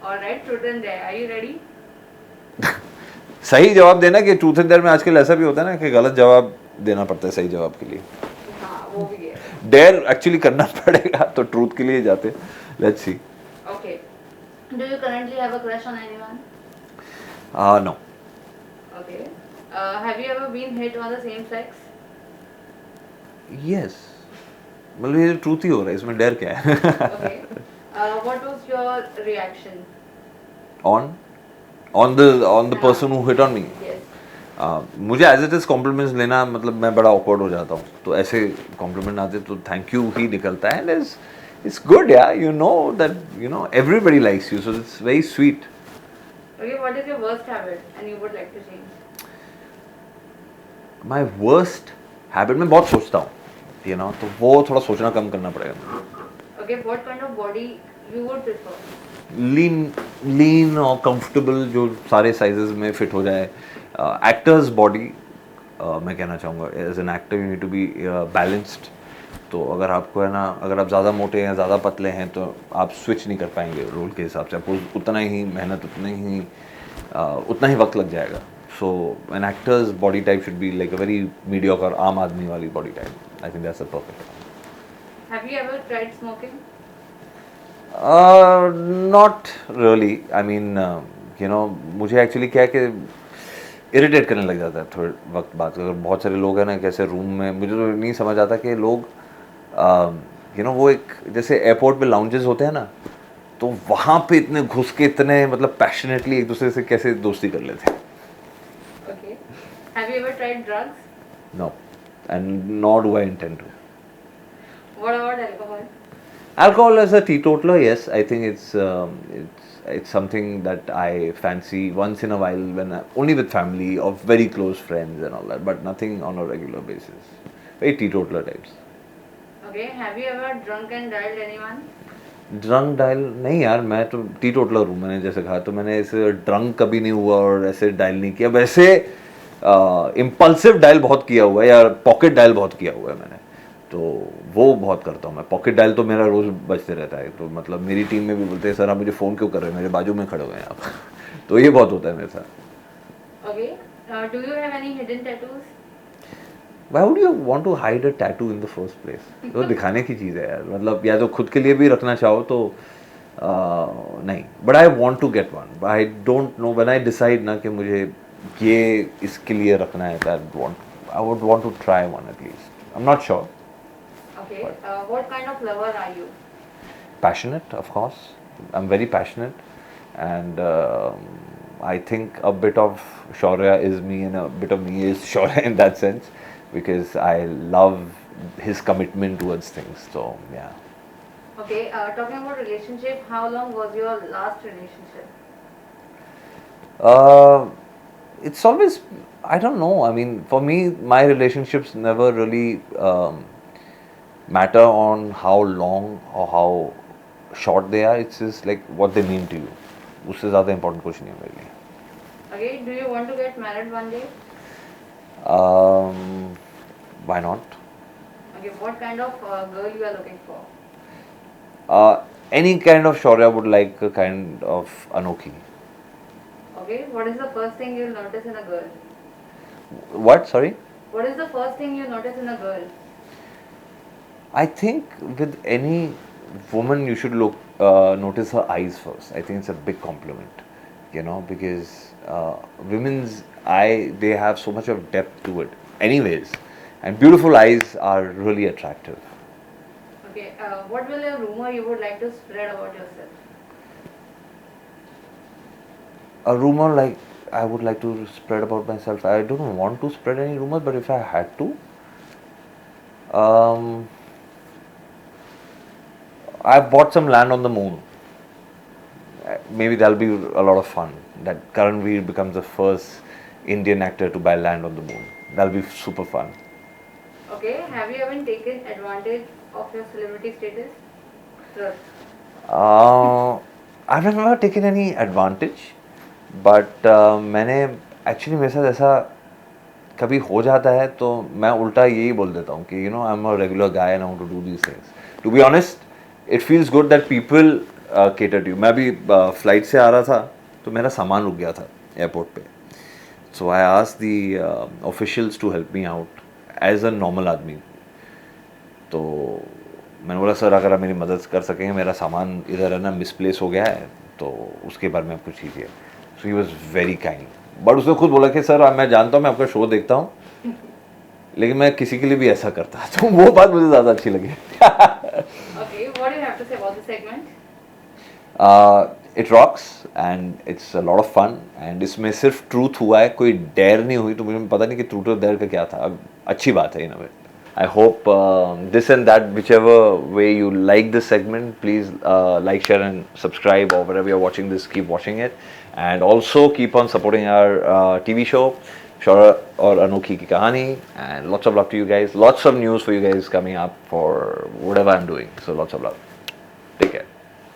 Alright, truth and dare. Are you ready? सही जवाब देना कि ट्रूथ एंड डेयर में आजकल ऐसा भी होता है ना कि गलत जवाब देना पड़ता है सही जवाब के लिए. हाँ, वो भी है. डेयर एक्चुअली करना पड़ेगा तो ट्रूथ के लिए जाते. Let's see. Okay. Do you currently have a crush on anyone? No. Okay. Have you ever been hit on the same sex? Yes. मतलब ये ट्रूथ ही हो रहा है, इसमें डेयर क्या है. Okay. What was your reaction? On on the हाँ. Person who hit on me. Yes. मुझे एज इट इज कॉम्प्लीमेंट्स लेना मतलब मैं बड़ा ऑकवर्ड हो जाता हूँ, तो ऐसे कॉम्प्लीमेंट आते तो थैंक यू ही निकलता है. एंड इट्स गुड या you know that you know everybody likes you, so it's very sweet. Okay, what is your worst habit and you would like to change? My worst habit, मैं बहुत सोचता हूँ you know, तो वो थोड़ा सोचना कम करना पड़ेगा. Okay, what kind of body you would prefer? लीन और कंफर्टेबल, जो सारे साइजेस में फिट हो जाए. एक्टर्स बॉडी मैं कहना चाहूँगा, as an actor you need to be balanced. तो अगर आपको है ना, अगर आप ज़्यादा मोटे हैं, ज़्यादा पतले हैं, तो आप स्विच नहीं कर पाएंगे रोल के हिसाब से. आपको उतना ही मेहनत, उतना ही वक्त लग जाएगा. So an actor's body type should be like a very mediocre, आम आदमी वाली body type. I think that's a perfect. Have you ever tried smoking? Not really. I mean you know, मुझे एक्चुअली क्या है कि इरिटेट करने लग जाता है थोड़े वक्त बाद. अगर बहुत सारे लोग हैं ना कैसे रूम में, मुझे तो नहीं समझ आता कि लोग यू नो वो एक जैसे एयरपोर्ट पे लाउंजेस होते हैं ना, तो वहाँ पे इतने घुस के इतने मतलब पैशनेटली एक दूसरे से कैसे दोस्ती कर लेते हैं. Okay. Have you ever tried drugs? No. And not do I intend to. What about alcohol? Alcohol as a teetotaler, yes, I think it's something that I fancy once in a while when only with family or very close friends and all that, but nothing on a regular basis. Very teetotaler types. Okay. Have you ever drunk and dialed anyone? Drunk dial नहीं यार, मैं तो टीटोटलर हूँ. मैंने जैसे कहा, तो मैंने ऐसे ड्रंक कभी नहीं हुआ और ऐसे डायल नहीं किया. वैसे इम्पल्सिव डायल बहुत किया हुआ है, या पॉकेट डायल बहुत किया हुआ है मैंने. तो वो बहुत करता हूँ मैं. पॉकेट डायल तो मेरा रोज़ बजते रहता है. तो मतलब मेरी टीम में भी बोलते हैं, सर आप मुझे फ़ोन क्यों कर रहे हैं, मेरे बाजू में खड़े हुए हैं आप. तो ये बहुत होता है मेरे साथ. Okay. Do you have any hidden tattoos? Why would you want to hide a tattoo in the first place? तो दिखाने की चीज़ है यार. मतलब या तो खुद के लिए भी रखना चाहो तो नहीं. But I want to get one. I don't know when I decide ना कि मुझे ये इसके लिए रखना है. I would want to try one at least. I am not sure. Okay. What kind of lover are you? Passionate, of course. I'm very passionate, and I think a bit of Shaurya is me, and a bit of me is Shaurya in that sense, because I love his commitment towards things. So yeah. Okay. Talking about relationship, how long was your last relationship? Uh, it's always, I don't know. I mean, for me, my relationships never really matter on how long or how short they are. It's just like what they mean to you. उससे ज़्यादा important कुछ नहीं है मेरे लिए. Okay. Do you want to get married one day? Why not? Okay. What kind of girl you are looking for? Any kind of Shaurya would like a kind of Anokhi. Okay. What is the first thing you'll notice in a girl? What? Sorry? What is the first thing you notice in a girl? I think with any woman you should notice her eyes first. I think it's a big compliment, you know, because women's eye, they have so much of depth to it anyways, and beautiful eyes are really attractive. Okay. What will a rumor you would like to spread about yourself? A rumor like I would like to spread about myself, I don't want to spread any rumors, but if I had to, um, I've bought some land on the moon. Maybe that'll be a lot of fun. That Karan Veer becomes the first Indian actor to buy land on the moon. That'll be super fun. Okay. Have you ever taken advantage of your celebrity status? Sure. I've never taken any advantage, but मैंने actually मेरे साथ ऐसा कभी हो जाता है तो मैं उल्टा यही बोल देता हूँ कि you know I am a regular guy and I want to do these things. To be honest, it feels good that people cater to you. मैं भी फ्लाइट से आ रहा था तो मेरा सामान रुक गया था एयरपोर्ट पे. So I asked the officials to help me out as a normal आदमी. तो मैंने बोला सर अगर आप मेरी मदद कर सकेंगे, मेरा सामान इधर है ना मिसप्लेस हो गया है, तो उसके बारे में आप कुछ कीजिए. So he was very kind. But उसने खुद बोला कि सर मैं जानता हूँ, मैं आपका शो देखता हूँ, लेकिन मैं किसी के लिए भी ऐसा करता. तो वो बात मुझे ज़्यादा अच्छी लगी. Okay, what do you have to say about the segment? It rocks and it's a lot of fun. And इसमें सिर्फ ट्रूथ हुआ है, कोई डेयर नहीं हुई. तो मुझे पता नहीं कि ट्रूथ और डेयर का क्या था. अब अच्छी बात है इन अ वे. I hope this and that, whichever way you like this segment, please like, share and subscribe, or wherever you're watching this, keep watching it. And also keep on supporting our TV show, Shora or Anokhi Ki Kahani. And lots of love to you guys. Lots of news for you guys coming up for whatever I'm doing. So lots of love.